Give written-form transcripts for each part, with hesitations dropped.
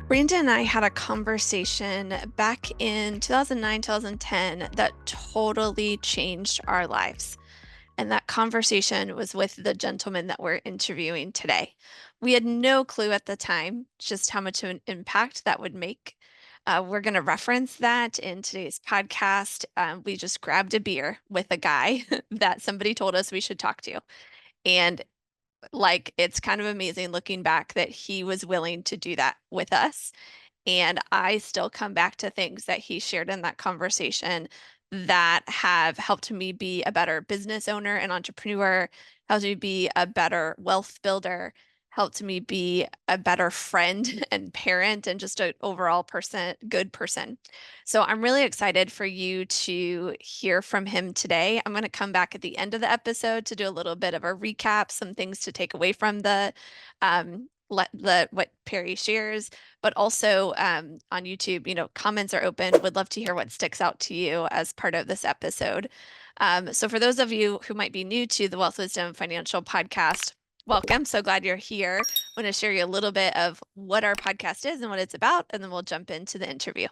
Brandon and I had a conversation back in 2009, 2010 that totally changed our lives. And that conversation was with the gentleman that we're interviewing today. We had no clue at the time just how much of an impact that would make. We're going to reference that in today's podcast. We just grabbed a beer with a guy that somebody told us we should talk to. And it's kind of amazing looking back that he was willing to do that with us. And I still come back to things that he shared in that conversation that have helped me be a better business owner and entrepreneur, helped me be a better wealth builder, helped me be a better friend and parent and just an overall good person. So I'm really excited for you to hear from him today. I'm going to come back at the end of the episode to do a little bit of a recap, some things to take away from what Perry shares, but also on YouTube, comments are open. Would love to hear what sticks out to you as part of this episode. So for those of you who might be new to the Wealth Wisdom Financial Podcast, welcome. So glad you're here. I'm going to share you a little bit of what our podcast is and what it's about, and then we'll jump into the interview.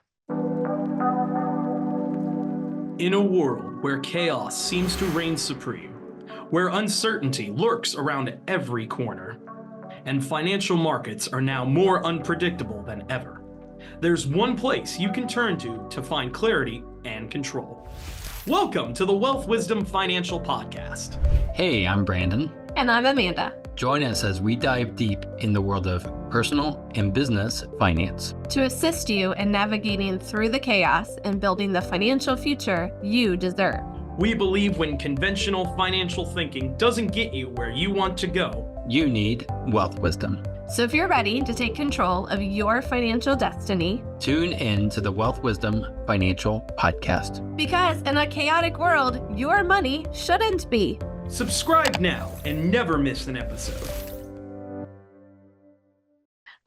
In a world where chaos seems to reign supreme, where uncertainty lurks around every corner, and financial markets are now more unpredictable than ever, there's one place you can turn to find clarity and control. Welcome to the Wealth Wisdom Financial Podcast. Hey, I'm Brandon. And I'm Amanda. Join us as we dive deep in the world of personal and business finance to assist you in navigating through the chaos and building the financial future you deserve. We believe when conventional financial thinking doesn't get you where you want to go, you need wealth wisdom. So if you're ready to take control of your financial destiny, tune in to the Wealth Wisdom Financial Podcast. Because in a chaotic world, your money shouldn't be. Subscribe now and never miss an episode.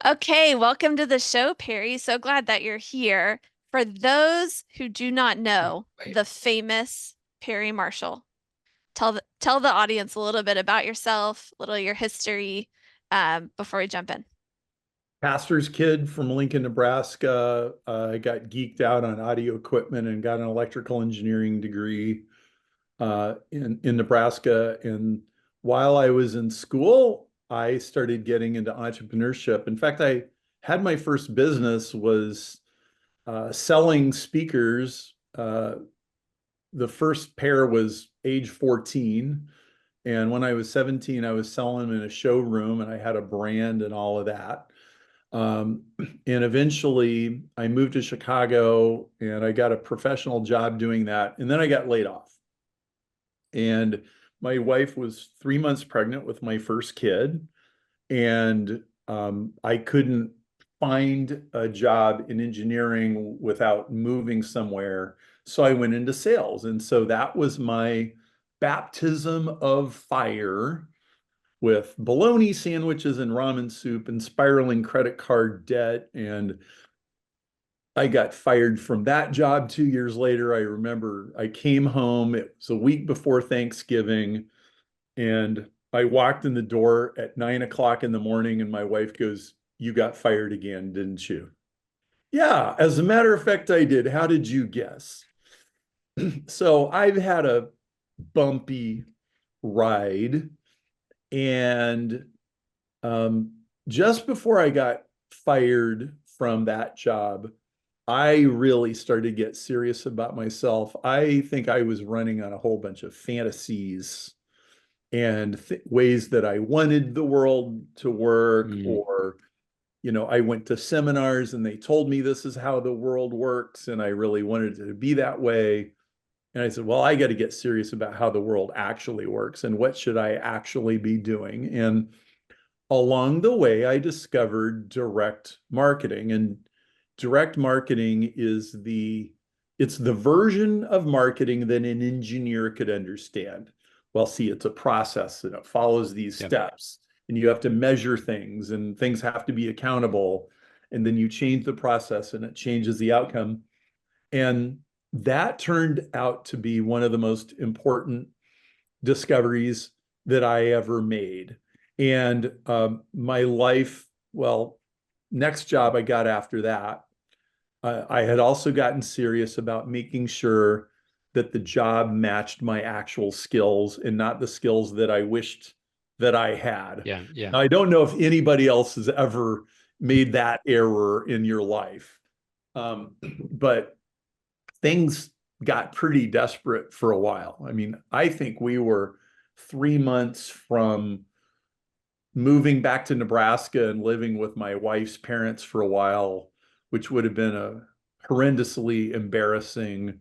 Okay, welcome to the show, Perry. So glad that you're here. For those who do not know the famous Perry Marshall, tell the audience a little bit about yourself, a little of your history, before we jump in. Pastor's kid from Lincoln, Nebraska. I got geeked out on audio equipment and got an electrical engineering degree in Nebraska. And while I was in school, I started getting into entrepreneurship. In fact, I had my first business was selling speakers. The first pair was age 14. And when I was 17, I was selling them in a showroom and I had a brand and all of that. And eventually I moved to Chicago and I got a professional job doing that. And then I got laid off. And my wife was 3 months pregnant with my first kid. And I couldn't find a job in engineering without moving somewhere. So I went into sales. And so that was my baptism of fire, with bologna sandwiches and ramen soup and spiraling credit card debt. And I got fired from that job 2 years later. I remember I came home, it was a week before Thanksgiving, and I walked in the door at 9 o'clock in the morning and my wife goes, "You got fired again, didn't you?" "Yeah, as a matter of fact, I did. How did you guess?" So I've had a bumpy ride. And just before I got fired from that job, I really started to get serious about myself. I think I was running on a whole bunch of fantasies and ways that I wanted the world to work, or, I went to seminars and they told me this is how the world works. And I really wanted it to be that way. And I said, well, I got to get serious about how the world actually works and what should I actually be doing. And along the way, I discovered direct marketing. And direct marketing it's the version of marketing that an engineer could understand. Well, see, it's a process and it follows these steps, and you have to measure things and things have to be accountable. And then you change the process and it changes the outcome. And that turned out to be one of the most important discoveries that I ever made. And my life, well, next job I got after that, I had also gotten serious about making sure that the job matched my actual skills and not the skills that I wished that I had. Yeah, yeah. Now, I don't know if anybody else has ever made that error in your life, but things got pretty desperate for a while. I mean, I think we were 3 months from moving back to Nebraska and living with my wife's parents for a while, which would have been a horrendously embarrassing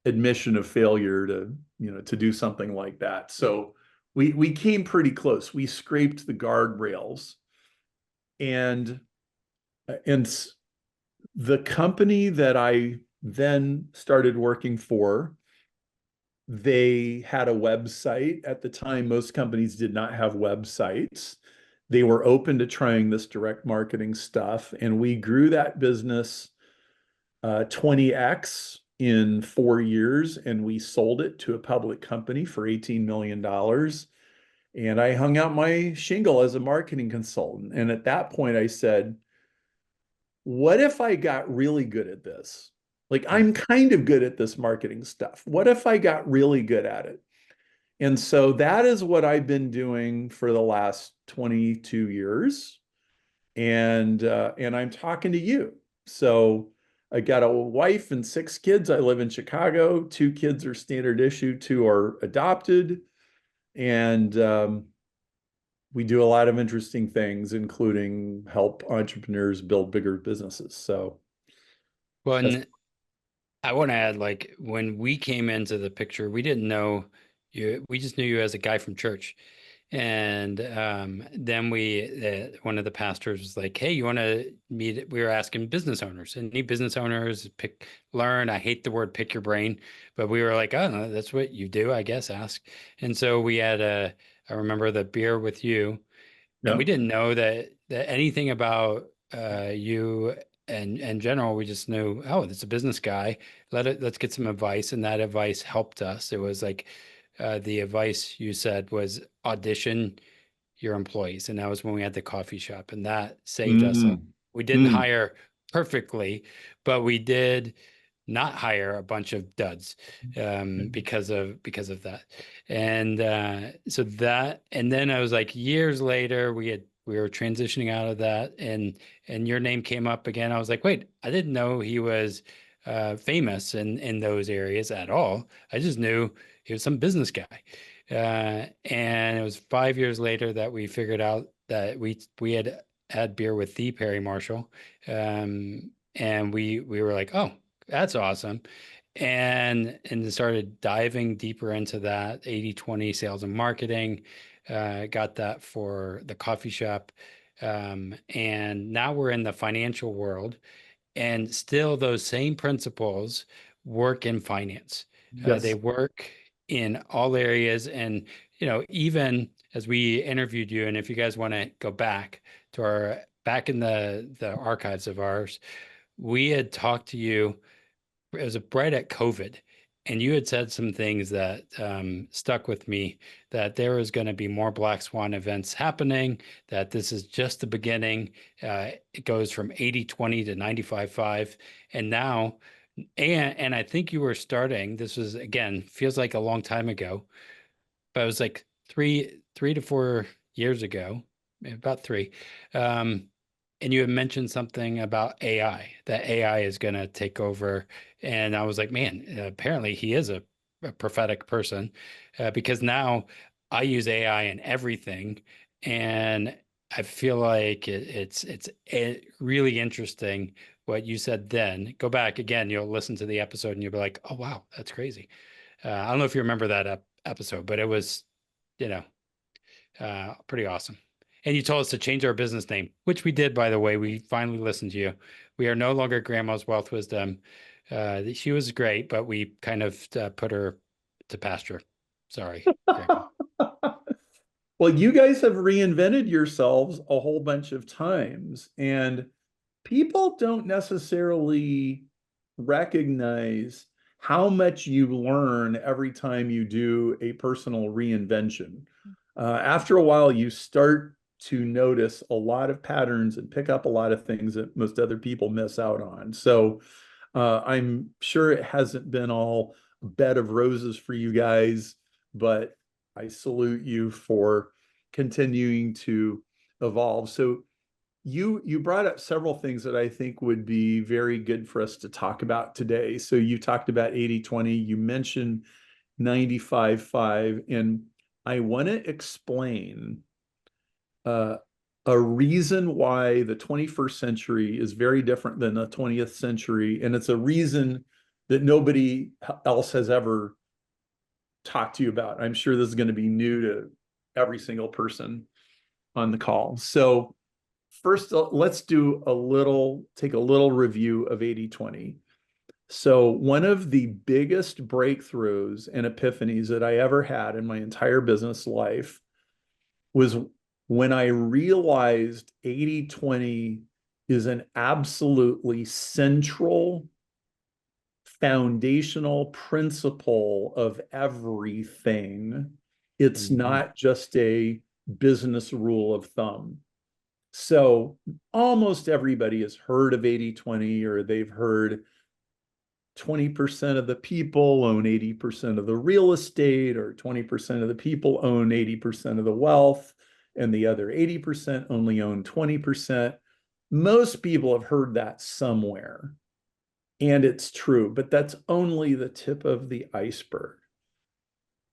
admission of failure to, to do something like that. So we came pretty close. We scraped the guardrails, and and the company that I then started working for, they had a website. At the time, most companies did not have websites. They were open to trying this direct marketing stuff, and we grew that business 20x in 4 years, and we sold it to a public company for $18 million. And I hung out my shingle as a marketing consultant. And at that point, I said, what if I got really good at this? Like, I'm kind of good at this marketing stuff. What if I got really good at it? And so that is what I've been doing for the last 22 years. And I'm talking to you. So I got a wife and 6 kids. I live in Chicago. 2 kids are standard issue, 2 are adopted. And we do a lot of interesting things, including help entrepreneurs build bigger businesses. So Well, that's and I want to add, like, when we came into the picture, we didn't know you. We just knew you as a guy from church. And then one of the pastors was like, "Hey, you want to meet?" We were asking business owners, any business owners, learn. I hate the word pick your brain, but we were like, "Oh, no, that's what you do, I guess. Ask." And so we had I remember the beer with you, and yeah. we didn't know that anything about you and in general. We just knew, oh, it's a business guy. Let's get some advice, and that advice helped us. It was like the advice you said was audition your employees, and that was when we had the coffee shop, and that saved us. Mm, We didn't mm, hire perfectly, but we did not hire a bunch of duds because of that. And and then I was like, years later, we were transitioning out of that, and your name came up again. I was like, wait, I didn't know he was famous in those areas at all. I just knew he was some business guy. And it was 5 years later that we figured out that we had beer with the Perry Marshall. And we were like, oh, that's awesome. And started diving deeper into that 80/20 sales and marketing. Got that for the coffee shop. And now we're in the financial world, and still those same principles work in finance. They yes. work in all areas. And, even as we interviewed you, and if you guys want to go back to back in the archives of ours, we had talked to you. It was right at COVID, and you had said some things that stuck with me, that there was going to be more Black Swan events happening, that this is just the beginning. It goes from 80/20 to 95/5. And now, and I think you were starting, this was, again, feels like a long time ago, but it was like 3 to 4 years ago, about 3. And you had mentioned something about AI, that AI is going to take over. And I was like, man, apparently he is a prophetic person, because now I use AI in everything. And I feel like it's really interesting what you said then. Go back again, you'll listen to the episode and you'll be like, oh, wow, that's crazy. I don't know if you remember that episode, but it was, you know, pretty awesome. And you told us to change our business name, which we did, by the way. We finally listened to you. We are no longer Grandma's Wealth Wisdom. She was great, but we kind of put her to pasture. Sorry, Grandma. Well, you guys have reinvented yourselves a whole bunch of times, and people don't necessarily recognize how much you learn every time you do a personal reinvention. After a while, you start to notice a lot of patterns and pick up a lot of things that most other people miss out on. So I'm sure it hasn't been all a bed of roses for you guys, but I salute you for continuing to evolve. So you brought up several things that I think would be very good for us to talk about today. So you talked about 80-20, you mentioned 95-5, and I want to explain a reason why the 21st century is very different than the 20th century. And it's a reason that nobody else has ever talked to you about. I'm sure this is going to be new to every single person on the call. So first, let's take a little review of 80-20. So one of the biggest breakthroughs and epiphanies that I ever had in my entire business life was when I realized 80-20 is an absolutely central foundational principle of everything. It's not just a business rule of thumb. So almost everybody has heard of 80-20, or they've heard 20% of the people own 80% of the real estate, or 20% of the people own 80% of the wealth, and the other 80% only own 20%. Most people have heard that somewhere, and it's true, but that's only the tip of the iceberg.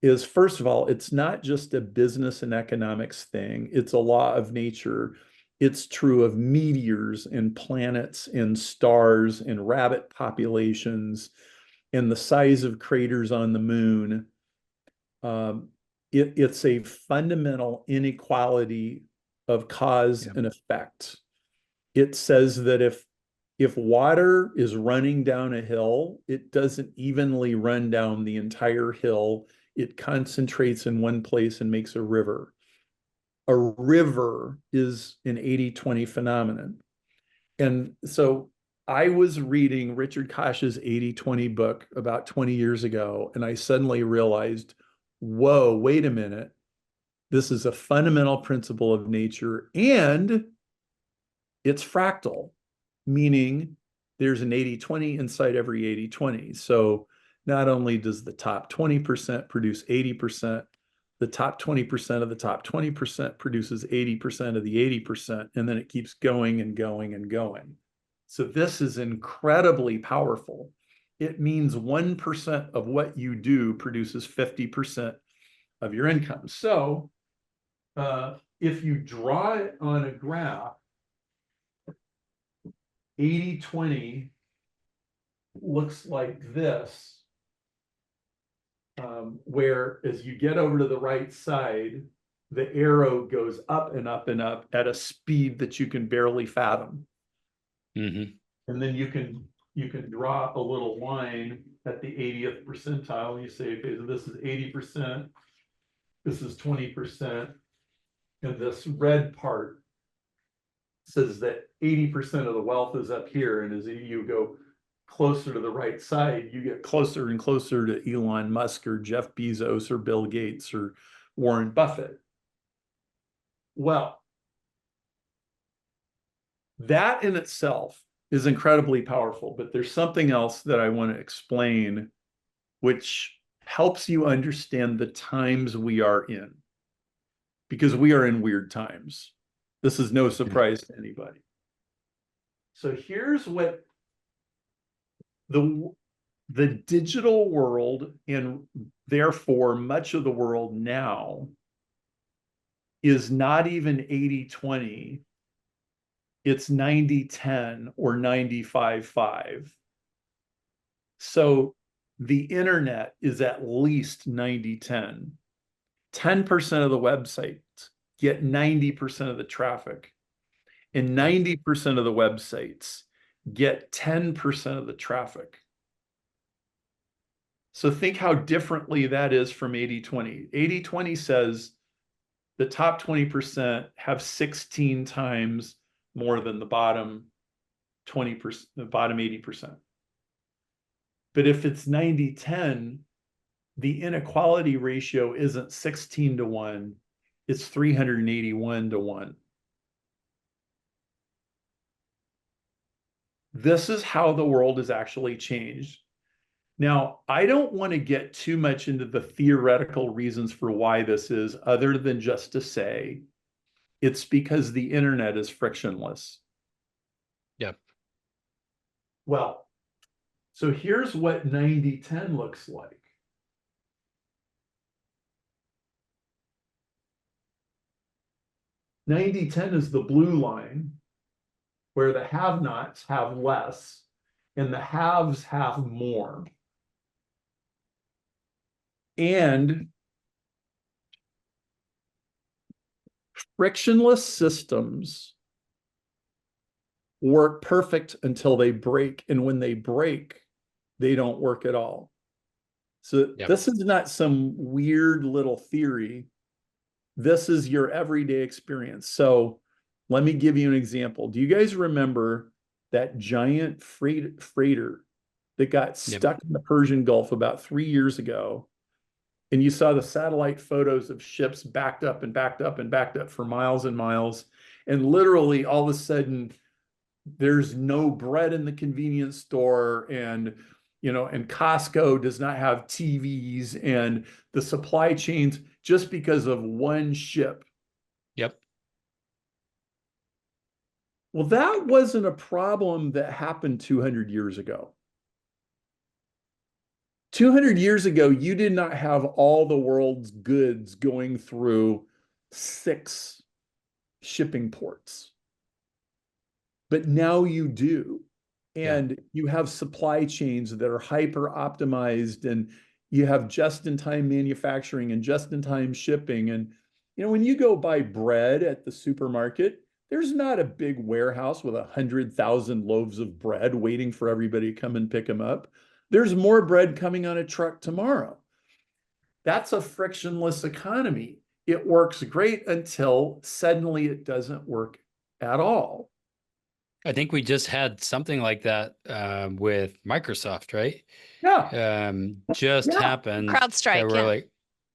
Is first of all, it's not just a business and economics thing, it's a law of nature. It's true of meteors and planets and stars and rabbit populations and the size of craters on the moon. It's a fundamental inequality of cause and effect. It says that if water is running down a hill, it doesn't evenly run down the entire hill. It concentrates in one place and makes a river. A river is an 80-20 phenomenon. And so I was reading Richard Koch's 80-20 book about 20 years ago, and I suddenly realized, whoa, wait a minute. This is a fundamental principle of nature, and it's fractal, meaning there's an 80-20 inside every 80-20. So not only does the top 20% produce 80%, the top 20% of the top 20% produces 80% of the 80%, and then it keeps going and going and going. So this is incredibly powerful. It means 1% of what you do produces 50% of your income. So if you draw it on a graph, 80-20 looks like this. Where as you get over to the right side, the arrow goes up and up and up at a speed that you can barely fathom. And then you can draw a little line at the 80th percentile, and you say, okay, so this is 80%, this is 20%, and this red part says that 80% of the wealth is up here, and as you go closer to the right side, you get closer and closer to Elon Musk or Jeff Bezos or Bill Gates or Warren Buffett. Well, that in itself is incredibly powerful, but there's something else that I want to explain which helps you understand the times we are in, because we are in weird times. This is no surprise to anybody. So here's what the digital world, and therefore much of the world now, is not even 80-20. It's 90-10 or 95-5. So the internet is at least 90-10. 10% of the websites get 90% of the traffic, and 90% of the websites get 10% of the traffic. So think how differently that is from 80-20. 80-20 says the top 20% have 16 times more than the bottom 20%, the bottom 80%. But if it's 90-10, the inequality ratio isn't 16 to 1, it's 381 to 1. This is how the world has actually changed. Now, I don't want to get too much into the theoretical reasons for why this is, other than just to say it's because the internet is frictionless. Yep. Well, so here's what 90-10 looks like. 90-10 is the blue line, where the have-nots have less and the haves have more. And frictionless systems work perfect until they break. And when they break, they don't work at all. So this is not some weird little theory. This is your everyday experience. So let me give you an example. Do you guys remember that giant freighter that got stuck in the Persian Gulf about 3 years ago? And you saw the satellite photos of ships backed up and backed up and backed up for miles and miles. And literally all of a sudden, there's no bread in the convenience store, and and Costco does not have TVs, and the supply chains, just because of one ship. Yep. Well, that wasn't a problem that happened 200 years ago. 200 years ago, you did not have all the world's goods going through 6 shipping ports. But now you do. And you have supply chains that are hyper optimized, and you have just-in-time manufacturing and just-in-time shipping. And when you go buy bread at the supermarket, there's not a big warehouse with 100,000 loaves of bread waiting for everybody to come and pick them up. There's more bread coming on a truck tomorrow. That's a frictionless economy. It works great until suddenly it doesn't work at all. I think we just had something like that with Microsoft, right? Yeah. Just happened. CrowdStrike, We're like,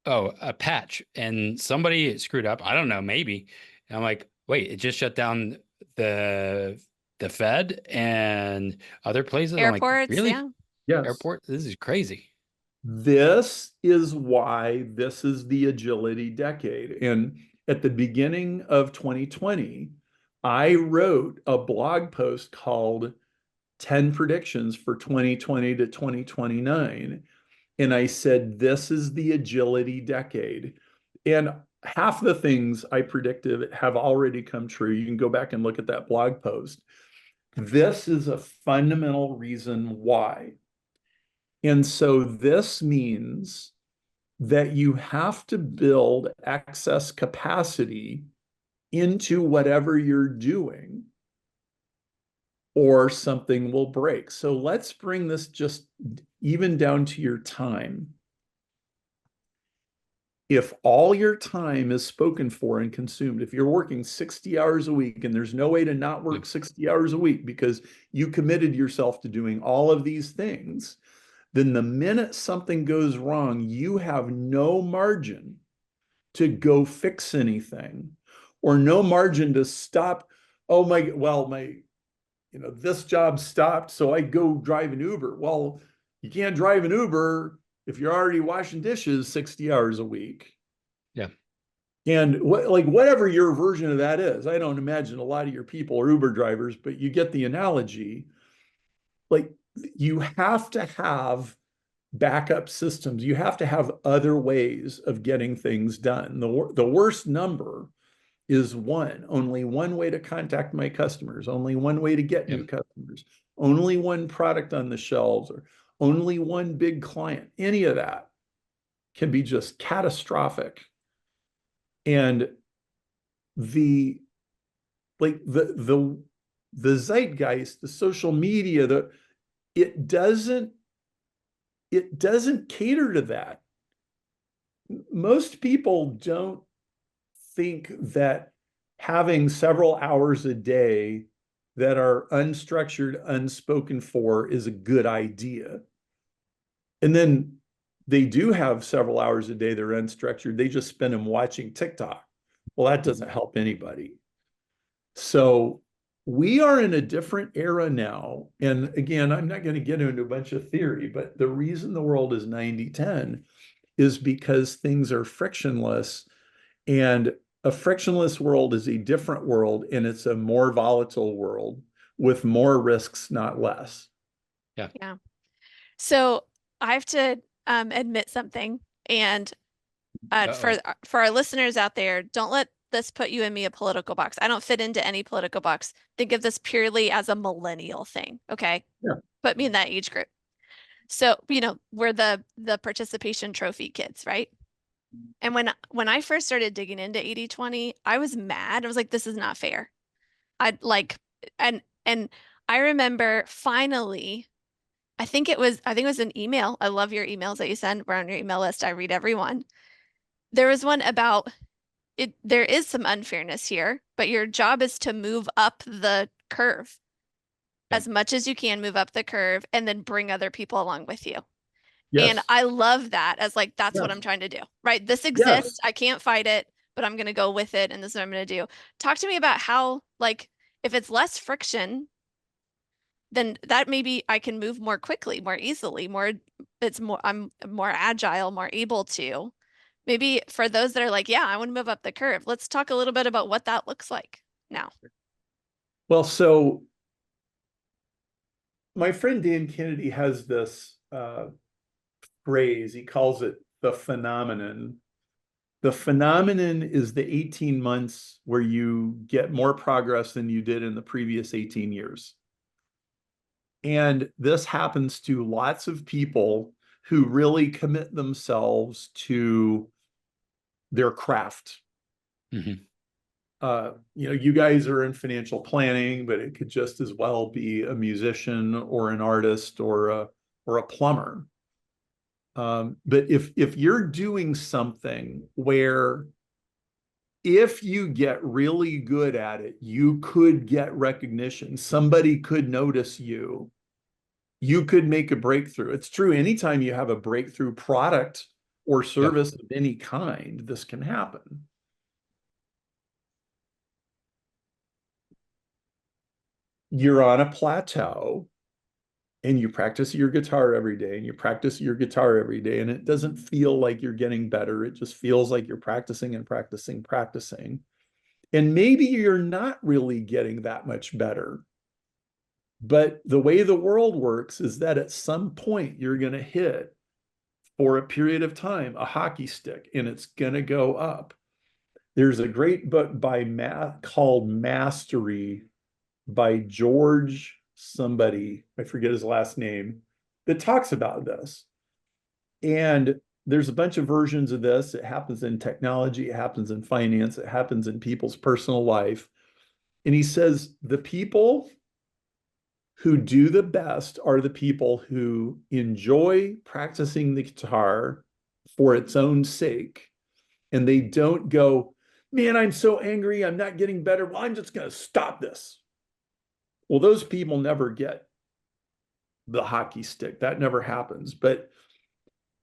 oh, a patch, and somebody screwed up. I don't know, maybe. And I'm like, wait, it just shut down the Fed and other places. Airports, I'm like, really? yeah. Yes. Airport? This is crazy. This is why this is the agility decade. And at the beginning of 2020, I wrote a blog post called 10 Predictions for 2020 to 2029. And I said, this is the agility decade. And half the things I predicted have already come true. You can go back and look at that blog post. This is a fundamental reason why. And so this means that you have to build excess capacity into whatever you're doing, or something will break. So let's bring this just even down to your time. If all your time is spoken for and consumed, if you're working 60 hours a week, and there's no way to not work 60 hours a week because you committed yourself to doing all of these things, then the minute something goes wrong, you have no margin to go fix anything, or no margin to stop. Oh my, well, this job stopped, so I go drive an Uber. Well, you can't drive an Uber if you're already washing dishes 60 hours a week. Yeah. And whatever your version of that is, I don't imagine a lot of your people are Uber drivers, but you get the analogy. Like, you have to have backup systems. You have to have other ways of getting things done. The worst number is 1. Only one way to contact my customers, only one way to get new customers, only one product on the shelves, or only one big client. Any of that can be just catastrophic. And the zeitgeist, the social media, it doesn't cater to that. Most people don't think that having several hours a day that are unstructured, unspoken for is a good idea. And then they do have several hours a day that are unstructured. They just spend them watching TikTok. Well, that doesn't help anybody. So we are in a different era now. And again, I'm not going to get into a bunch of theory, but the reason the world is 90-10 is because things are frictionless. And a frictionless world is a different world, and it's a more volatile world with more risks, not less. Yeah. Yeah. So I have to admit something, and Uh-oh. for our listeners out there, don't let this put you in me a political box. I don't fit into any political box. Think of this purely as a millennial thing. Okay. Yeah. Put me in that age group. So, we're the participation trophy kids, right? And when I first started digging into 80/20, I was mad. I was like, this is not fair. I'd like and I remember finally, I think it was an email. I love your emails that you send. We're on your email list. I read every one. There was one about it. There is some unfairness here, but your job is to move up the curve Yeah. as much as you can, move up the curve and then bring other people along with you. And Yes. I love that as like, that's what Yeah. I'm trying to do, right? This Yes. exists. I can't fight it, but I'm going to go with it. And this is what I'm going to do. Talk to me about how, like, if it's less friction, then that maybe I can move more quickly, more easily, I'm more agile, more able to. Maybe for those that are like, yeah, I want to move up the curve, let's talk a little bit about what that looks like now. Well, so my friend Dan Kennedy has this phrase. He calls it the phenomenon. The phenomenon is the 18 months where you get more progress than you did in the previous 18 years. And this happens to lots of people who really commit themselves to their craft. Mm-hmm. You guys are in financial planning, but it could just as well be a musician or an artist or a plumber. But if you're doing something where if you get really good at it, you could get recognition. Somebody could notice you. You could make a breakthrough. It's true. Anytime you have a breakthrough product or service of any kind, this can happen. You're on a plateau and you practice your guitar every day and you practice your guitar every day, and it doesn't feel like you're getting better. It just feels like you're practicing and practicing. And maybe you're not really getting that much better. But the way the world works is that at some point you're going to hit, for a period of time, a hockey stick, and it's going to go up. There's a great book called Mastery by George somebody, I forget his last name, that talks about this. And there's a bunch of versions of this. It happens in technology, it happens in finance, it happens in people's personal life. And he says the people who do the best are the people who enjoy practicing the guitar for its own sake. And they don't go, man, I'm so angry, I'm not getting better. Well, I'm just going to stop this. Well, those people never get the hockey stick. That never happens. But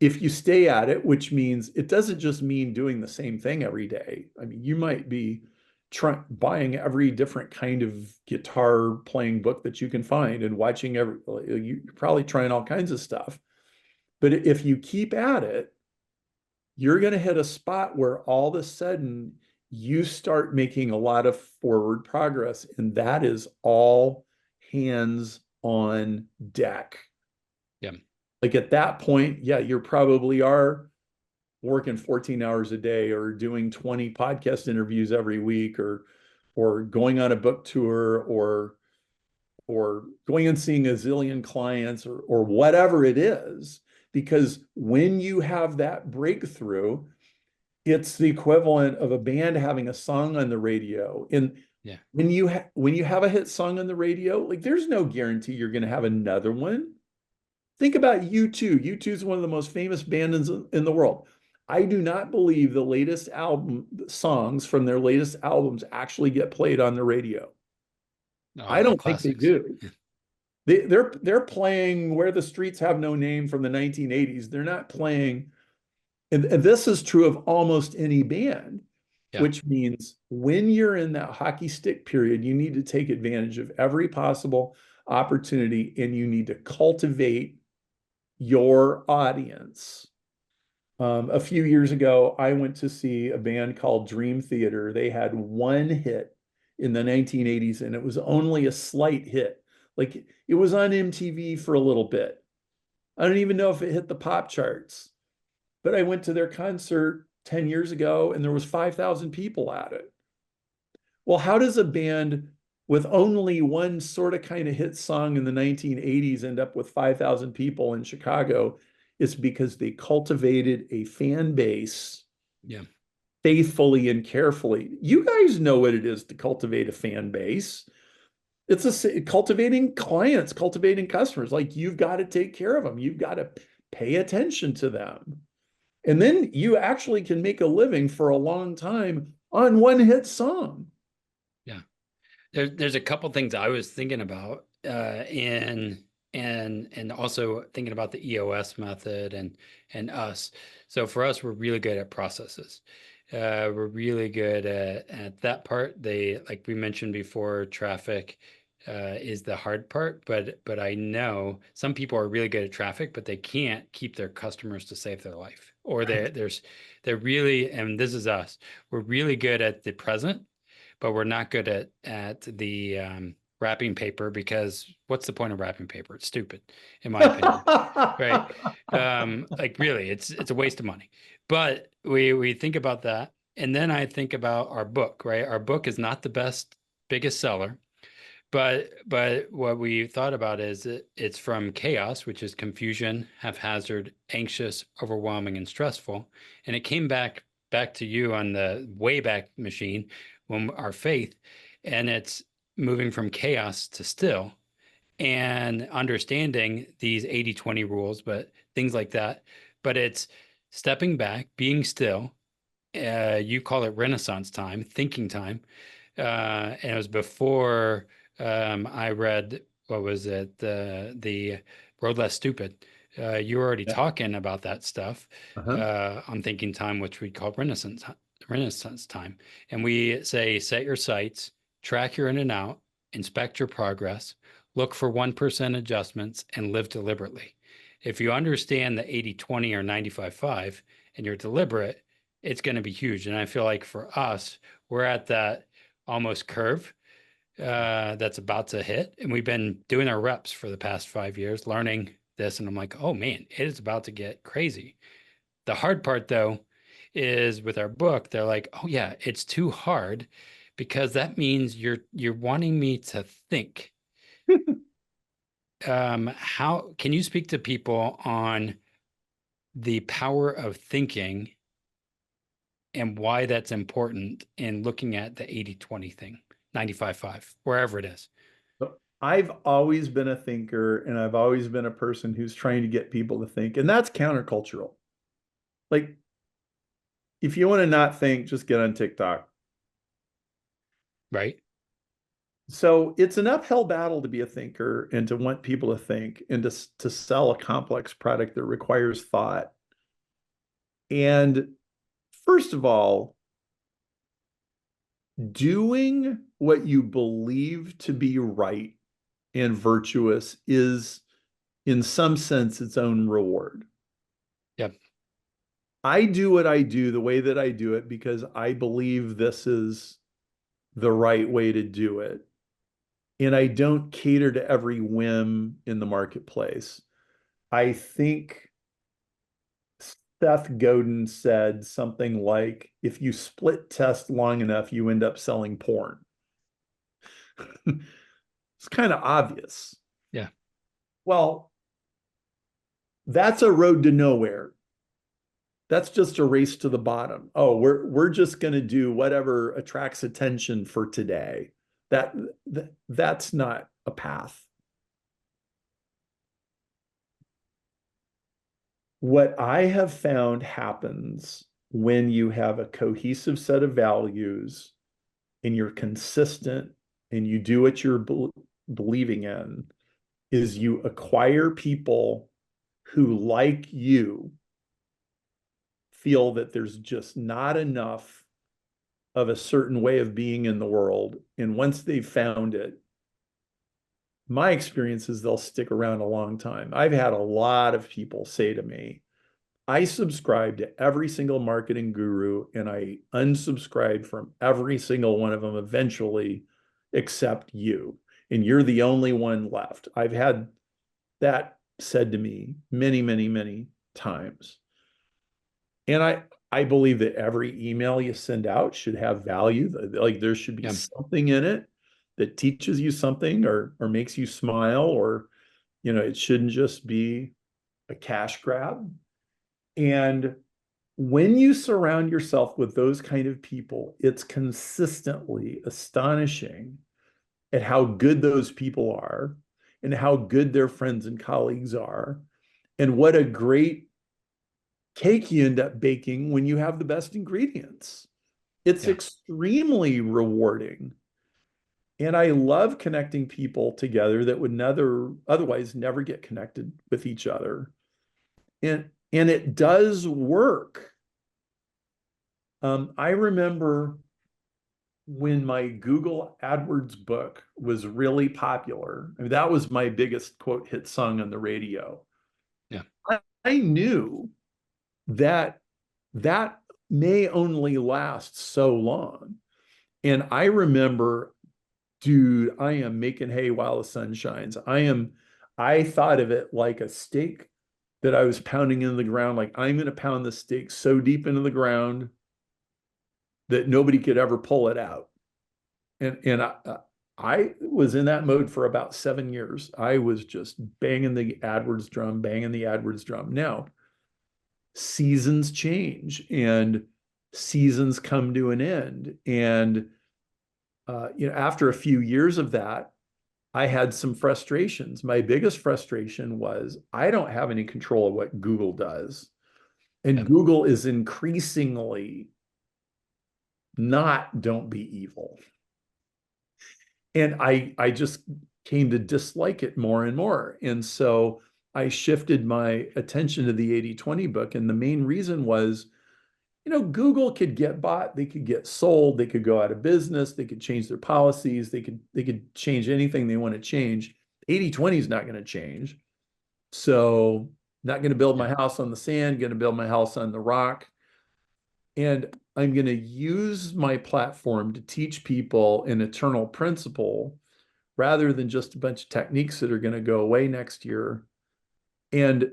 if you stay at it, which means it doesn't just mean doing the same thing every day. I mean, you might be buying every different kind of guitar playing book that you can find and watching you're probably trying all kinds of stuff. But if you keep at it, you're going to hit a spot where all of a sudden you start making a lot of forward progress. And that is all hands on deck. Yeah. Like at that point, yeah, you probably are working 14 hours a day or doing 20 podcast interviews every week or going on a book tour or going and seeing a zillion clients or whatever it is. Because when you have that breakthrough, it's the equivalent of a band having a song on the radio. And Yeah. when you have a hit song on the radio, like there's no guarantee you're going to have another one. Think about U2. U2 is one of the most famous bands in the world. I do not believe the latest songs from their latest albums actually get played on the radio. I The don't think they classics. do. They're playing Where the Streets Have No Name from the 1980s. They're not playing, and this is true of almost any band. Yeah. which means when you're in that hockey stick period, you need to take advantage of every possible opportunity and you need to cultivate your audience. A few years ago, I went to see a band called Dream Theater. They had one hit in the 1980s, and it was only a slight hit. Like it was on MTV for a little bit. I don't even know if it hit the pop charts, but I went to their concert 10 years ago and there was 5,000 people at it. Well, how does a band with only one sort of kind of hit song in the 1980s end up with 5,000 people in Chicago? It's because they cultivated a fan base faithfully and carefully. You guys know what it is to cultivate a fan base. It's cultivating clients, cultivating customers. Like you've got to take care of them. You've got to pay attention to them. And then you actually can make a living for a long time on one hit song. Yeah. There's a couple things I was thinking about and also thinking about the EOS method and us. So for us, we're really good at processes. We're really good at that part. Like we mentioned before, traffic is the hard part, but I know some people are really good at traffic, but they can't keep their customers to save their life. Or they're really, and this is us, we're really good at the present, but we're not good at the wrapping paper, because what's the point of wrapping paper? It's stupid, in my opinion. Right? Like really, it's a waste of money. But we think about that, and then I think about our book. Right, our book is not the biggest seller, but what we thought about is it's from chaos, which is confusion, haphazard, anxious, overwhelming, and stressful, and it came back to you on the Wayback Machine, when our faith, and it's moving from chaos to still, and understanding these 80-20 rules, but things like that. But it's stepping back, being still. You call it Renaissance time, thinking time. And it was before I read, what was it, the Road Less Stupid. You were already talking about that stuff on thinking time, which we call Renaissance time. And we say, set your sights, track your in and out, inspect your progress, look for 1% adjustments, and live deliberately. If you understand the 80-20 or 95-5 and you're deliberate, it's going to be huge. And I feel like for us, we're at that almost curve that's about to hit. And we've been doing our reps for the past 5 years, learning this. And I'm like, oh man, it is about to get crazy. The hard part though, is with our book, they're like, oh yeah, it's too hard, because that means you're wanting me to think. How can you speak to people on the power of thinking and why that's important in looking at the 80-20 thing, 95-5, wherever it is? I've always been a thinker, and I've always been a person who's trying to get people to think, and that's countercultural. Like, if you want to not think, just get on TikTok. Right. So it's an uphill battle to be a thinker and to want people to think and to sell a complex product that requires thought. And first of all, doing what you believe to be right and virtuous is, in some sense, its own reward. Yep. I do what I do the way that I do it because I believe this is the right way to do it. And I don't cater to every whim in the marketplace. I think Seth Godin said something like, if you split test long enough, you end up selling porn. It's kind of obvious. Yeah. Well, that's a road to nowhere. That's just a race to the bottom. Oh, we're just going to do whatever attracts attention for today. That's not a path. What I have found happens when you have a cohesive set of values and you're consistent and you do what you're believing in, is you acquire people who, like you, feel that there's just not enough of a certain way of being in the world. And once they've found it, my experience is they'll stick around a long time. I've had a lot of people say to me, I subscribe to every single marketing guru and I unsubscribed from every single one of them eventually, except you. And you're the only one left. I've had that said to me many, many, many times. And I believe that every email you send out should have value. Like there should be something in it that teaches you something or makes you smile, or, it shouldn't just be a cash grab. And when you surround yourself with those kind of people, it's consistently astonishing at how good those people are and how good their friends and colleagues are, and what a great cake you end up baking when you have the best ingredients. It's extremely rewarding. And I love connecting people together that would otherwise never get connected with each other. And it does work. I remember when my Google AdWords book was really popular. I mean, that was my biggest quote hit song on the radio. Yeah. I knew that may only last so long. And I remember, dude, I am making hay while the sun shines. I thought of it like a stake that I was pounding into the ground. Like, I'm going to pound the stake so deep into the ground that nobody could ever pull it out. And I was in that mode for about 7 years. I was just banging the AdWords drum. Now, seasons change and seasons come to an end. And, after a few years of that, I had some frustrations. My biggest frustration was I don't have any control of what Google does. And Google is increasingly not don't be evil. And I just came to dislike it more and more. And so I shifted my attention to the 80/20 book. And the main reason was, Google could get bought, they could get sold, they could go out of business, they could change their policies, they could change anything they want to change. 80/20 is not going to change. So not going to build my house on the sand, going to build my house on the rock. And I'm going to use my platform to teach people an eternal principle rather than just a bunch of techniques that are going to go away next year. And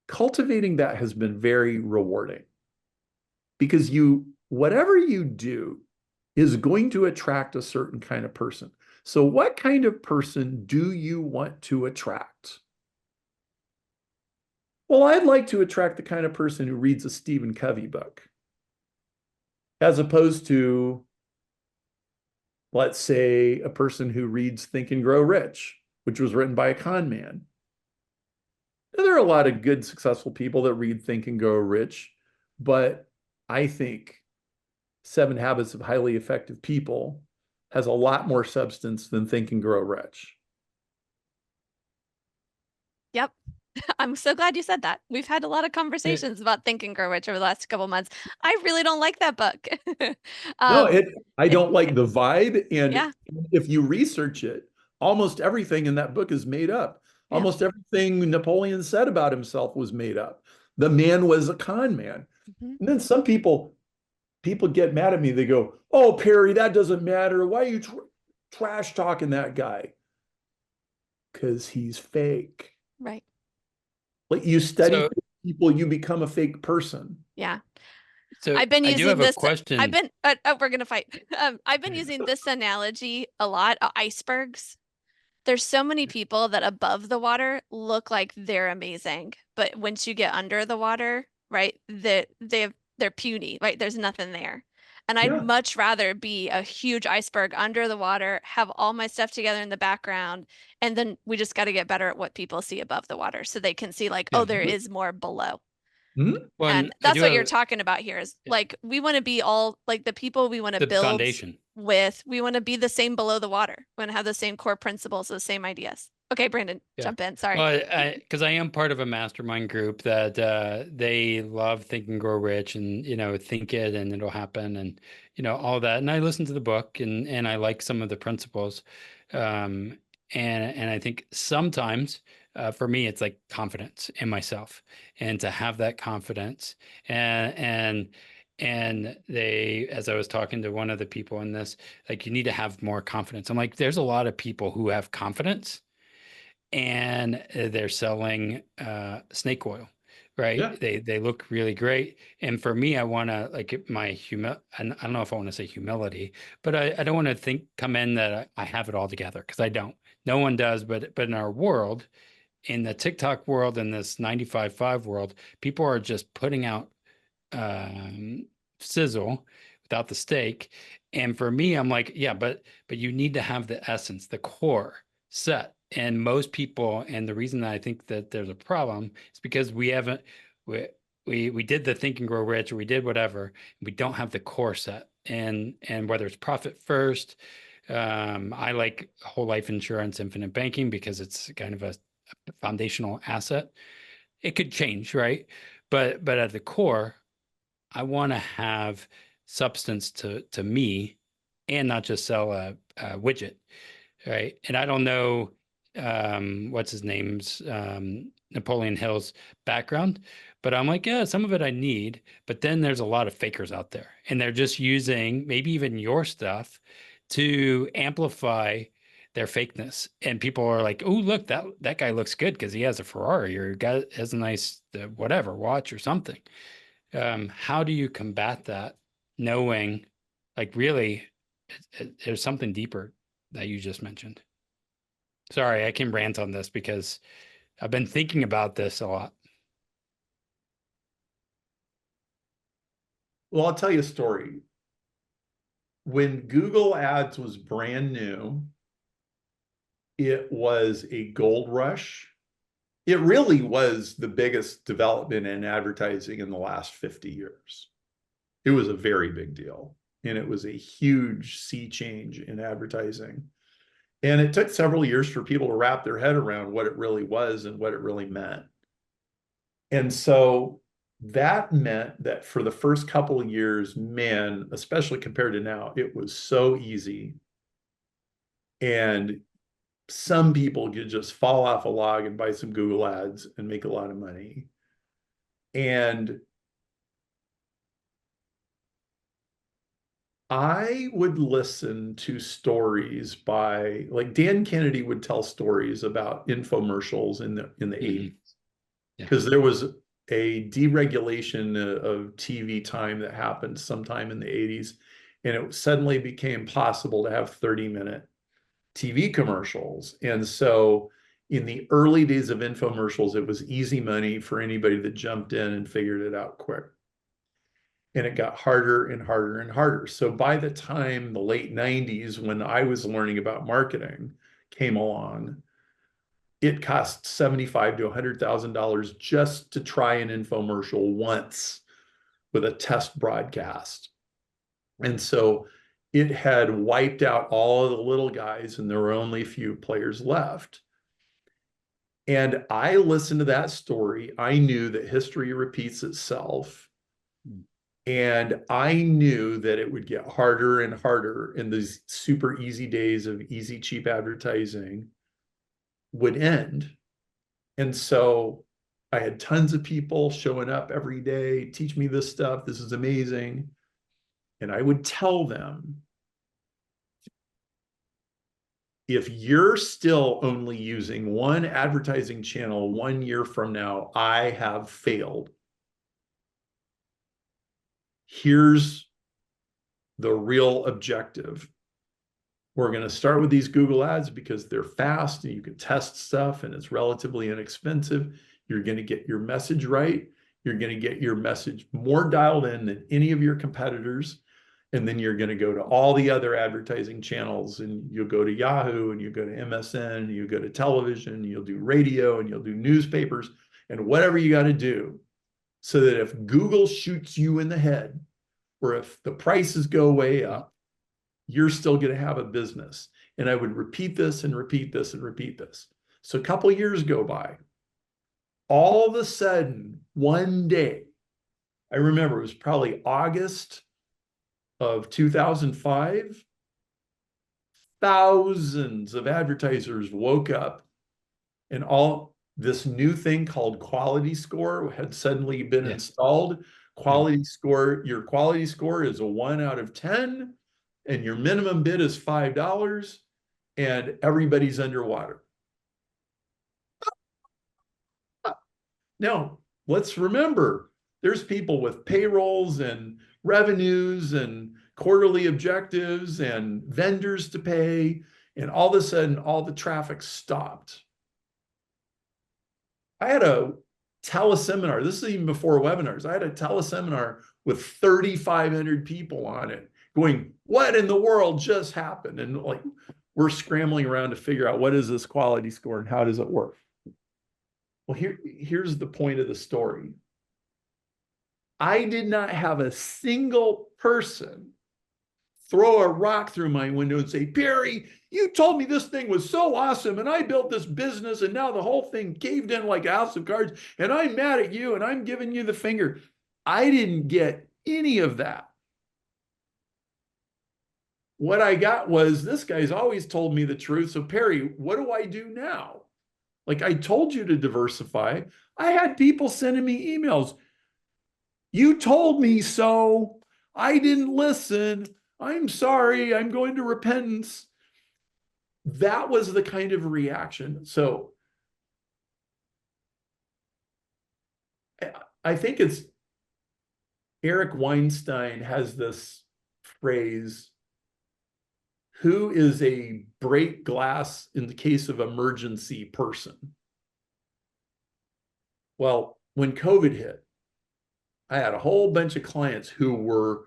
cultivating that has been very rewarding because whatever you do is going to attract a certain kind of person. So what kind of person do you want to attract? Well, I'd like to attract the kind of person who reads a Stephen Covey book, as opposed to, let's say, a person who reads Think and Grow Rich, which was written by a con man. Now, there are a lot of good, successful people that read Think and Grow Rich, but I think 7 Habits of Highly Effective People has a lot more substance than Think and Grow Rich. Yep. I'm so glad you said that. We've had a lot of conversations about Think and Grow Rich over the last couple months. I really don't like that book. No, I don't like the vibe. And Yeah. if you research it, almost everything in that book is made up. Yeah. Almost everything Napoleon said about himself was made up. The man was a con man. And then some people get mad at me. They go, "Oh, Perry, that doesn't matter. Why are you trash talking that guy?" Because he's fake. Right. Like, you study people, you become a fake person. Yeah. So I've been using I do have this. a question. We're gonna fight. I've been using this analogy a lot. Icebergs. There's so many people that above the water look like they're amazing, but once you get under the water, right, they're puny, right? There's nothing there. And I'd much rather be a huge iceberg under the water, have all my stuff together in the background, and then we just got to get better at what people see above the water so they can see like, oh, there is more below. Well, And that's what you're talking about here is like, we want to be all like the people we want to build foundation with, we want to be the same below the water. We want to have the same core principles, the same ideas. Okay, Brandon, Yeah. jump in. Sorry. Well, because I am part of a mastermind group that they love Think and Grow Rich, and think it and it'll happen, and all that. And I listen to the book, and I like some of the principles, and I think sometimes for me it's like confidence in myself, and to have that confidence, and they, as I was talking to one of the people in this, like, you need to have more confidence. I'm like, there's a lot of people who have confidence and they're selling snake oil, right? Yeah. They look really great. And for me, I want to, like, I don't know if I want to say humility, but I don't want to come in that I have it all together, because I don't. No one does, but in our world, in the TikTok world, in this 95.5 world, people are just putting out um, sizzle without the steak. And for me, I'm like, yeah, but you need to have the essence, the core set. And most people, and the reason that I think that there's a problem is because we haven't we did the Think and Grow Rich, or we did whatever, we don't have the core set. And whether it's profit first, I like whole life insurance, infinite banking, because it's kind of a foundational asset. It could change, right? But at the core, I want to have substance to me, and not just sell a widget, right? And I don't know what's his name's Napoleon Hill's background, but I'm like, yeah, some of it I need, but then there's a lot of fakers out there, and they're just using maybe even your stuff to amplify their fakeness. And people are like, oh, look, that guy looks good because he has a Ferrari, or guy has a nice whatever watch or something. How do you combat that, knowing, like, really there's something deeper that you just mentioned? Sorry, I can rant on this because I've been thinking about this a lot. Well, I'll tell you a story. When Google Ads was brand new, it was a gold rush. It really was the biggest development in advertising in the last 50 years. It was a very big deal, and it was a huge sea change in advertising. And it took several years for people to wrap their head around what it really was and what it really meant. And so that meant that for the first couple of years, man, especially compared to now, it was so easy. And some people could just fall off a log and buy some Google ads and make a lot of money. And I would listen to stories by, like, Dan Kennedy would tell stories about infomercials in the 80s, because there was a deregulation of TV time that happened sometime in the 80s, and it suddenly became possible to have 30-minute TV commercials. And so in the early days of infomercials, it was easy money for anybody that jumped in and figured it out quick. And it got harder and harder and harder. So by the time the late 90s, when I was learning about marketing came along, it cost $75,000 to $100,000 just to try an infomercial once with a test broadcast. And so it had wiped out all of the little guys, and there were only a few players left. And I listened to that story. I knew that history repeats itself. And I knew that it would get harder and harder, and these super easy days of easy, cheap advertising would end. And so I had tons of people showing up every day, teach me this stuff. This is amazing. And I would tell them, if you're still only using one advertising channel 1 year from now, I have failed. Here's the real objective. We're going to start with these Google ads because they're fast and you can test stuff and it's relatively inexpensive. You're going to get your message right. You're going to get your message more dialed in than any of your competitors. And then you're going to go to all the other advertising channels, and you'll go to Yahoo, and you go to MSN, and you go to television, you'll do radio, and you'll do newspapers, and whatever you got to do, so that if Google shoots you in the head, or if the prices go way up, you're still going to have a business. And I would repeat this and repeat this and repeat this. So a couple of years go by. All of a sudden, one day, I remember it was probably August of 2005, thousands of advertisers woke up and all this new thing called quality score had suddenly been installed. Quality score, your quality score is a 1 out of 10, and your minimum bid is $5, and everybody's underwater. Now, let's remember, there's people with payrolls and revenues and quarterly objectives and vendors to pay, and all of a sudden, all the traffic stopped. I had a teleseminar. This is even before webinars. I had a teleseminar with 3,500 people on it going, what in the world just happened? And like, we're scrambling around to figure out what is this quality score and how does it work? Well, here's the point of the story. I did not have a single person throw a rock through my window and say, Perry, you told me this thing was so awesome and I built this business and now the whole thing caved in like a house of cards and I'm mad at you and I'm giving you the finger. I didn't get any of that. What I got was, this guy's always told me the truth. So Perry, what do I do now? Like, I told you to diversify. I had people sending me emails. You told me so. I didn't listen. I'm sorry. I'm going to repentance. That was the kind of reaction. So I think it's Eric Weinstein has this phrase, who is a break glass in the case of emergency person? Well, when COVID hit, I had a whole bunch of clients who were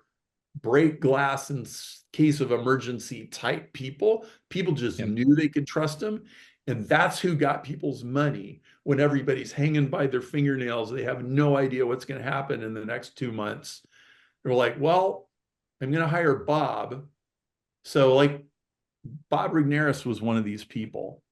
break glass in case of emergency type people. People just knew they could trust them. And that's who got people's money when everybody's hanging by their fingernails. They have no idea what's going to happen in the next 2 months. They're like, well, I'm going to hire Bob. So like Bob Rignaris was one of these people,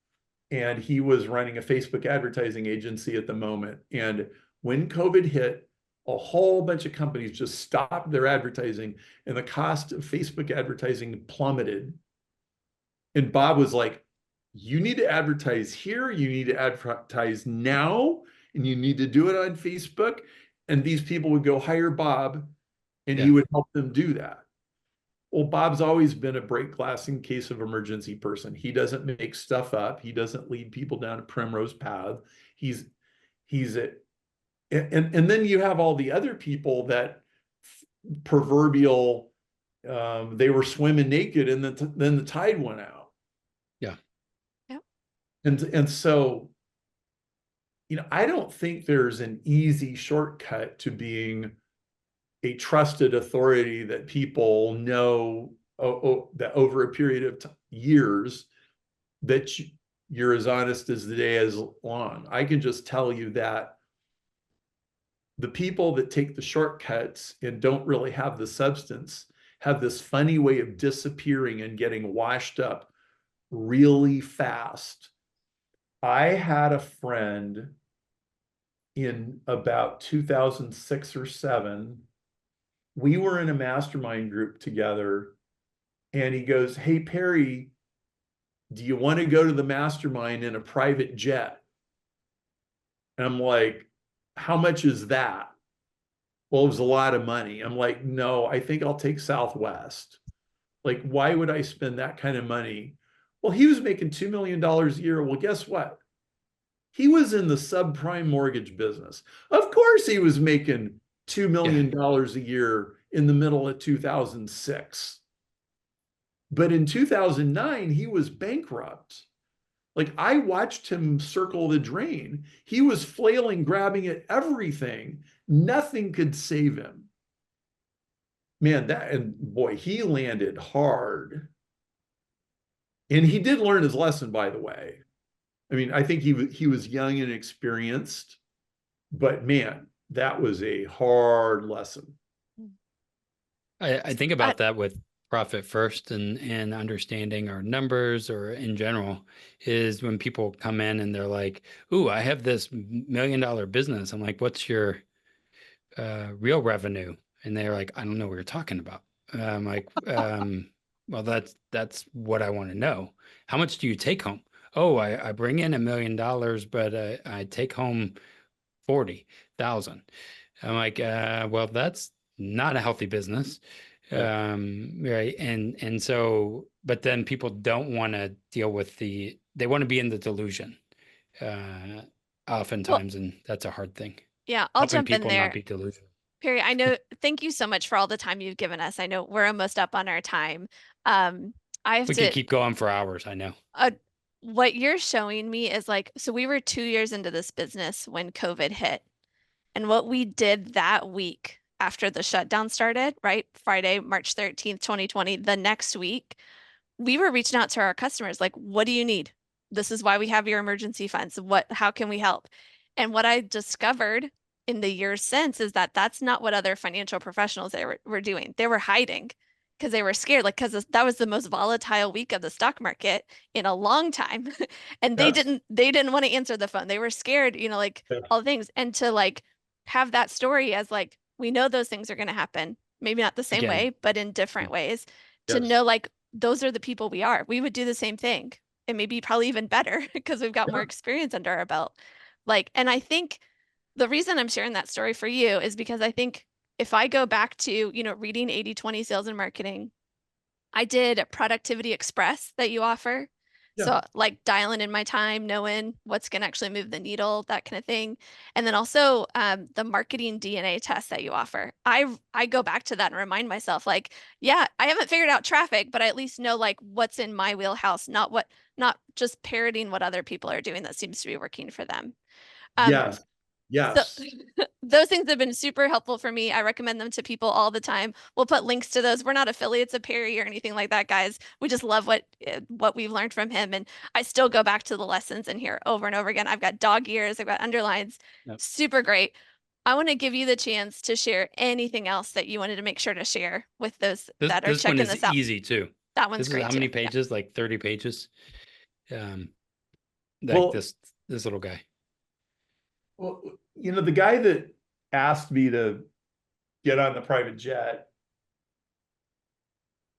and he was running a Facebook advertising agency at the moment. And when COVID hit, a whole bunch of companies just stopped their advertising and the cost of Facebook advertising plummeted. And Bob was like, you need to advertise here, you need to advertise now, and you need to do it on Facebook. And these people would go hire Bob, and he would help them do that. Well, Bob's always been a break glass in case of emergency person. He doesn't make stuff up. He doesn't lead people down a primrose path. He's and then you have all the other people that proverbial, they were swimming naked and then the tide went out. Yeah. Yep. And so, I don't think there's an easy shortcut to being a trusted authority that people know that over a period of years that you're as honest as the day is long. I can just tell you that the people that take the shortcuts and don't really have the substance have this funny way of disappearing and getting washed up really fast. I had a friend in about 2006 or 7. We were in a mastermind group together, and he goes, hey, Perry, do you want to go to the mastermind in a private jet? And I'm like, how much is that? Well, it was a lot of money. I'm like, no, I think I'll take Southwest. Like, why would I spend that kind of money? Well, he was making $2 million a year. Well, guess what? He was in the subprime mortgage business. Of course, he was making $2 million a year in the middle of 2006. But in 2009, he was bankrupt. Like, I watched him circle the drain. He was flailing, grabbing at everything. Nothing could save him. Man, and boy, he landed hard. And he did learn his lesson, by the way. I mean, I think he was young and experienced, but man, that was a hard lesson. I think about that with profit first and understanding our numbers or in general is when people come in and they're like, "Ooh, I have this $1 million business." I'm like, "What's your real revenue?" And they're like, "I don't know what you're talking about." I'm like, "Well, that's what I want to know. How much do you take home?" "Oh, I bring in $1 million, but I take home 40,000." I'm like, well, that's not a healthy business. Yeah. Right. And so, but then people don't want to deal with they want to be in the delusion, uh, Well, oftentimes, and that's a hard thing. yeah, I'll Helping jump in people not there. be delusional. Perry, I know, thank you so much for all the time you've given us. I know we're almost up on our time. Um, I have We could to, keep going for hours, I know. uh, what you're showing me is like, so we were 2 years into this business when COVID hit. And what we did that week after the shutdown started, right? Friday, March 13th, 2020, the next week, we were reaching out to our customers like, what do you need? This is why we have your emergency funds. How can we help? And what I discovered in the years since is that that's not what other financial professionals were doing. They were hiding because they were scared, like, because that was the most volatile week of the stock market in a long time. And Yes. they didn't want to answer the phone. They were scared, like Yeah. all things. And to like have that story as like, we know those things are going to happen, maybe not the same Again, way, but in different ways, to Yes. know like those are the people we are. We would do the same thing and maybe probably even better because we've got more Yeah. experience under our belt. Like, and I think the reason I'm sharing that story for you is because I think if I go back to, reading 80/20 sales and marketing, I did Productivity Express that you offer. Yeah. So like dialing in my time, knowing what's going to actually move the needle, that kind of thing. And then also the marketing DNA test that you offer. I go back to that and remind myself like, yeah, I haven't figured out traffic, but I at least know like what's in my wheelhouse, not just parroting what other people are doing that seems to be working for them. Um, Yes. so Yes. those things have been super helpful for me. I recommend them to people all the time. We'll put links to those. We're not affiliates of Perry or anything like that, guys. We just love what we've learned from him, and I still go back to the lessons in here over and over again. I've got dog ears, I've got underlines. yep. Super great. I want to give you the chance to share anything else that you wanted to make sure to share with those This that are this one checking is this out. easy too. That one's This is great how too. many Yeah. pages? Like 30 pages. Um, like Well, this little guy. well, the guy that asked me to get on the private jet,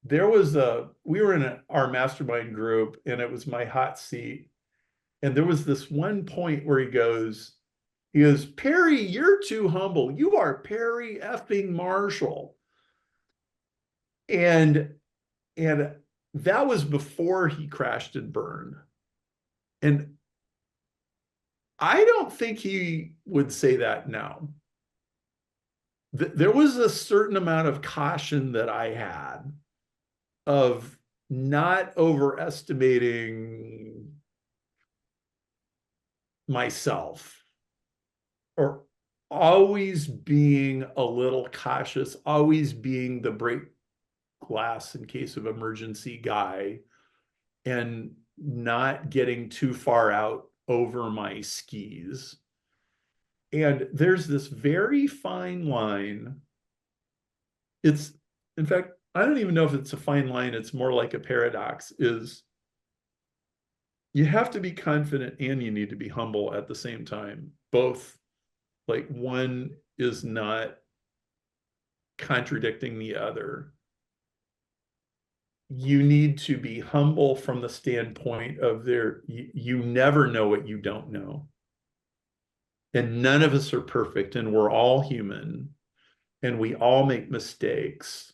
we were in our mastermind group and it was my hot seat. And there was this one point where he goes, "Perry, you're too humble. You are Perry effing Marshall." And and that was before he crashed and burned. And I don't think he would say that now. There was a certain amount of caution that I had of not overestimating myself or always being a little cautious, always being the break glass in case of emergency guy, and not getting too far out over my skis. And there's this very fine line. It's, in fact, I don't even know if it's a fine line. It's more like a paradox, is you have to be confident and you need to be humble at the same time. Both, like, one is not contradicting the other. You need to be humble from the standpoint of you never know what you don't know. And none of us are perfect, and we're all human, and we all make mistakes.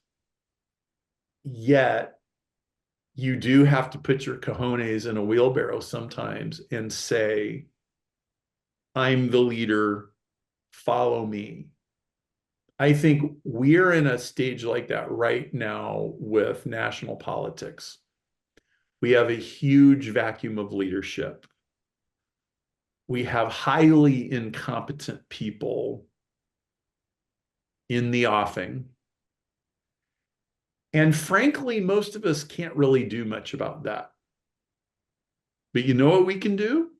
Yet you do have to put your cojones in a wheelbarrow sometimes and say, "I'm the leader, follow me." I think we're in a stage like that right now with national politics. We have a huge vacuum of leadership. We have highly incompetent people in the offing. And frankly, most of us can't really do much about that. But you know what we can do?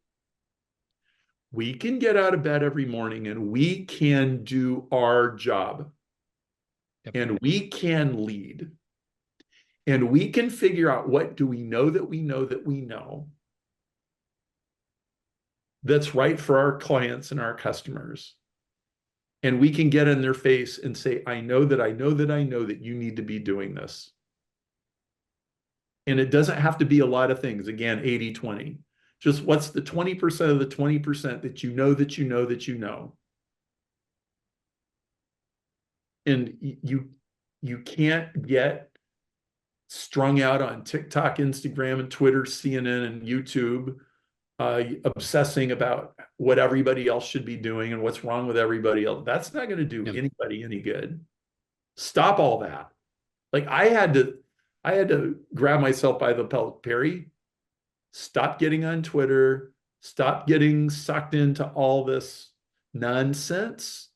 We can get out of bed every morning and we can do our job. Yep. And we can lead. And we can figure out what do we know that we know that we know that's right for our clients and our customers. And we can get in their face and say, I know that I know that I know that you need to be doing this. And it doesn't have to be a lot of things. Again, 80-20. Just what's the 20% of the 20% that you know that you know that you know. And you can't get strung out on TikTok, Instagram, and Twitter, CNN, and YouTube, obsessing about what everybody else should be doing and what's wrong with everybody else. That's not going to do anybody any good. Stop all that. Like I had to grab myself by the belt, Perry. Stop getting on Twitter. Stop getting sucked into all this nonsense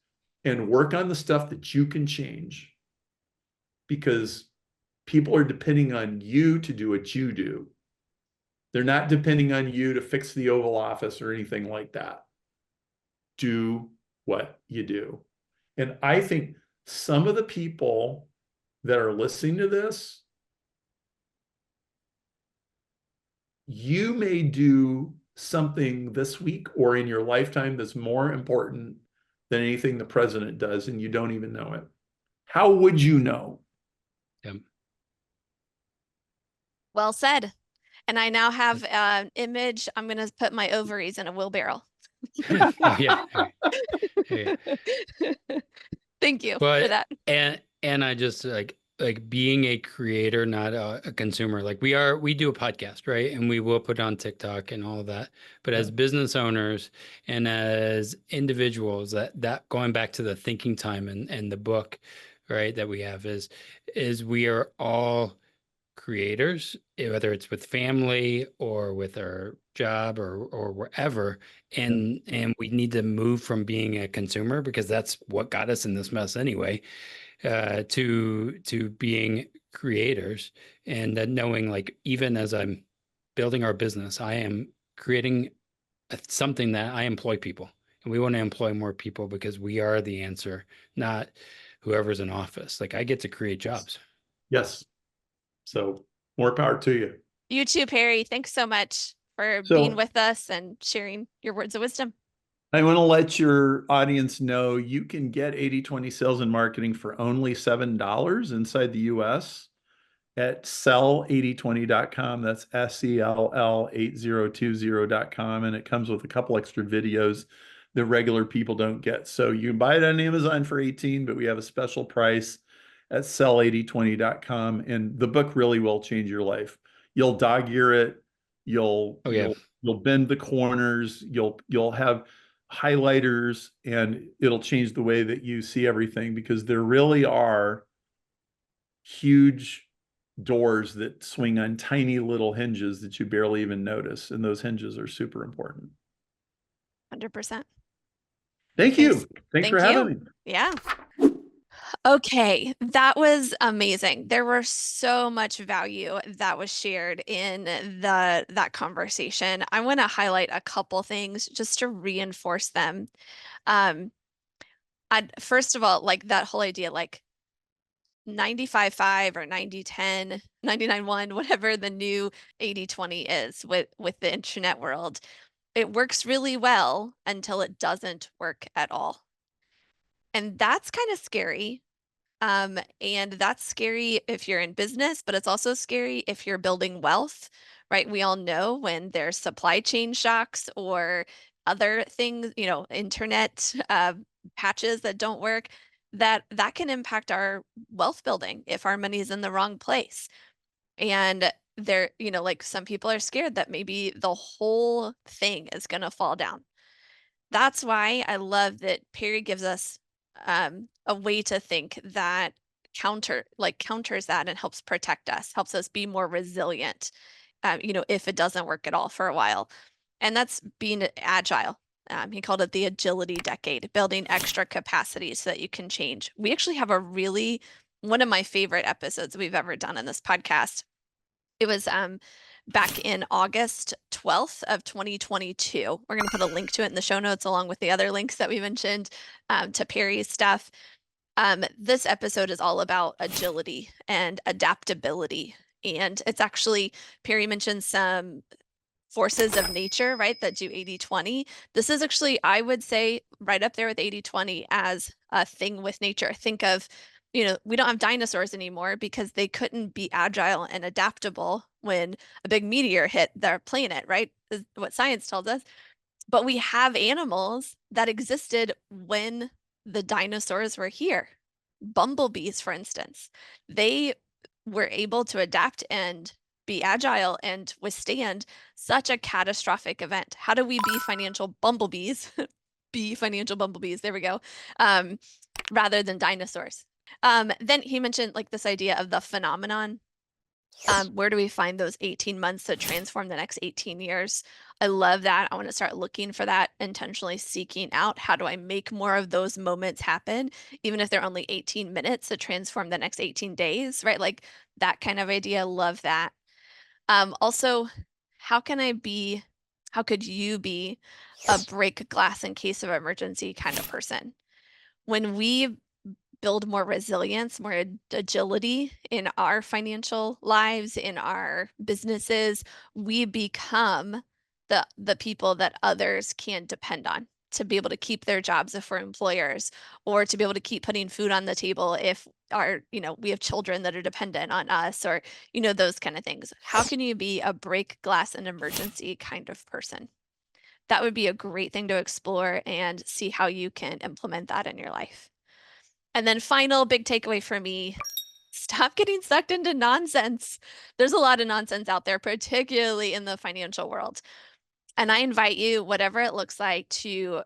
and work on the stuff that you can change. Because people are depending on you to do what you do. They're not depending on you to fix the Oval Office or anything like that. Do what you do. And I think some of the people that are listening to this, you may do something this week or in your lifetime that's more important than anything the president does, and you don't even know it. How would you know? Yep. Well said. And I now have an image. I'm going to put my ovaries in a wheelbarrow. Oh, yeah. Yeah. Thank you for But that. and I just like being a creator, not a consumer. Like we do a podcast, right? And we will put it on TikTok and all of that. But as business owners and as individuals, that going back to the thinking time and the book, right, that we have is we are all creators, whether it's with family or with our job or wherever, and we need to move from being a consumer, because that's what got us in this mess anyway, to being creators, and knowing, like, even as I'm building our business, I am creating something that I employ people, and we want to employ more people because we are the answer, not whoever's in office. Like, I get to create jobs. Yes. So more power to you. You too, Perry. Thanks so much for being with us and sharing your words of wisdom. I want to let your audience know you can get 80/20 sales and marketing for only $7 inside the US at sell8020.com. That's SELL8020.com. And it comes with a couple extra videos that regular people don't get. So you can buy it on Amazon for 18, but we have a special price at sell8020.com. And the book really will change your life. You'll dog ear it. You'll bend the corners. You'll have highlighters, and it'll change the way that you see everything, because there really are huge doors that swing on tiny little hinges that you barely even notice. And those hinges are super important. 100%. Thank you. Thanks for having me. Yeah. Okay, that was amazing. There were so much value that was shared in that conversation. I want to highlight a couple things just to reinforce them. First of all, like that whole idea, like 95/5 or 90/10, 99/1, whatever the new 80/20 is with the internet world. It works really well until it doesn't work at all. And that's kind of scary. And that's scary if you're in business, but it's also scary if you're building wealth, right? We all know when there's supply chain shocks or other things, internet patches that don't work, that can impact our wealth building if our money is in the wrong place. And there, like some people are scared that maybe the whole thing is going to fall down. That's why I love that Perry gives us a way to think that counters that and helps protect us, helps us be more resilient, if it doesn't work at all for a while. And that's being agile. He called it the agility decade, building extra capacity so that you can change. We actually have one of my favorite episodes we've ever done in this podcast. It was back in August 12th of 2022. We're going to put a link to it in the show notes along with the other links that we mentioned to Perry's stuff. This episode is all about agility and adaptability. And it's actually, Perry mentioned some forces of nature, right, that do 80-20. This is actually, I would say, right up there with 80-20 as a thing with nature. Think of, we don't have dinosaurs anymore because they couldn't be agile and adaptable when a big meteor hit their planet, right? Is what science tells us. But we have animals that existed when the dinosaurs were here. Bumblebees, for instance, they were able to adapt and be agile and withstand such a catastrophic event. How do we be financial bumblebees? Be financial bumblebees, there we go, rather than dinosaurs. Then he mentioned like this idea of the phenomenon. Where do we find those 18 months to transform the next 18 years? I love that. I want to start looking for that, intentionally seeking out how do I make more of those moments happen, even if they're only 18 minutes to transform the next 18 days, right? Like that kind of idea. Love that. Also, how could you be a break glass in case of emergency kind of person? When we build more resilience, more agility in our financial lives, in our businesses, we become the people that others can depend on to be able to keep their jobs if we're employers, or to be able to keep putting food on the table if we have children that are dependent on us, or those kind of things. How can you be a break glass in emergency kind of person? That would be a great thing to explore and see how you can implement that in your life. And then final big takeaway for me, stop getting sucked into nonsense. There's a lot of nonsense out there, particularly in the financial world. And I invite you, whatever it looks like, to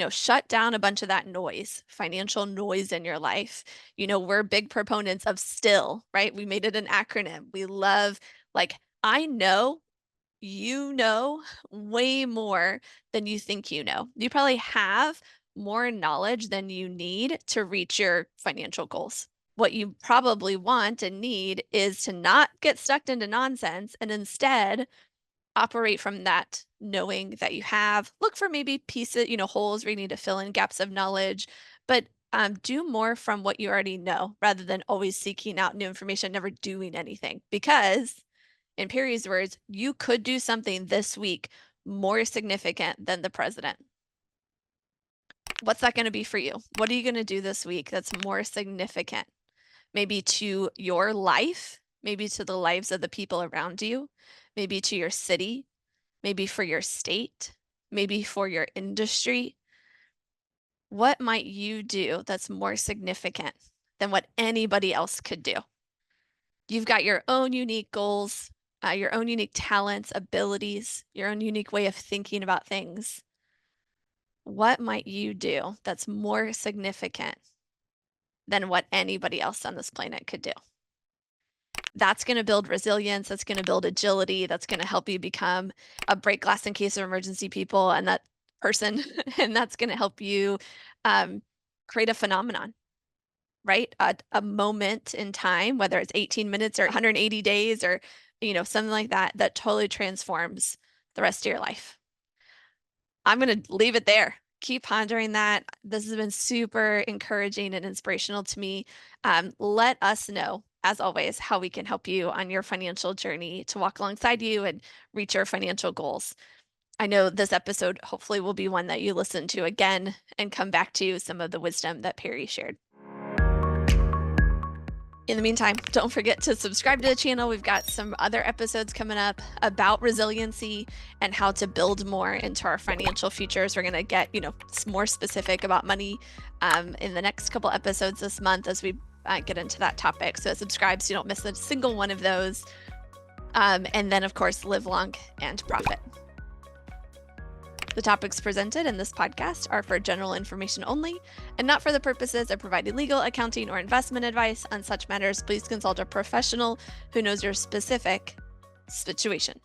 shut down a bunch of that noise, financial noise in your life. We're big proponents of STILL, right? We made it an acronym. We love, like, I know you know way more than you think you know. You probably have more knowledge than you need to reach your financial goals. What you probably want and need is to not get stuck into nonsense and instead operate from that knowing that you have. Look for maybe pieces, holes where you need to fill in gaps of knowledge, but do more from what you already know rather than always seeking out new information, never doing anything. Because in Perry's words, you could do something this week more significant than the president. What's that going to be for you? What are you going to do this week that's more significant? Maybe to your life, maybe to the lives of the people around you, maybe to your city, maybe for your state, maybe for your industry. What might you do that's more significant than what anybody else could do? You've got your own unique goals, your own unique talents, abilities, your own unique way of thinking about things. What might you do that's more significant than what anybody else on this planet could do? That's going to build resilience. That's going to build agility. That's going to help you become a break glass in case of emergency people and that person. And that's going to help you create a phenomenon, right? A moment in time, whether it's 18 minutes or 180 days or, something like that, that totally transforms the rest of your life. I'm going to leave it there. Keep pondering that. This has been super encouraging and inspirational to me. Let us know, as always, how we can help you on your financial journey to walk alongside you and reach your financial goals. I know this episode hopefully will be one that you listen to again and come back to some of the wisdom that Perry shared. In the meantime, don't forget to subscribe to the channel. We've got some other episodes coming up about resiliency and how to build more into our financial futures. We're going to get, more specific about money in the next couple episodes this month as we get into that topic. So subscribe so you don't miss a single one of those. And then, of course, live long and profit. The topics presented in this podcast are for general information only and not for the purposes of providing legal, accounting, or investment advice. On such matters, please consult a professional who knows your specific situation.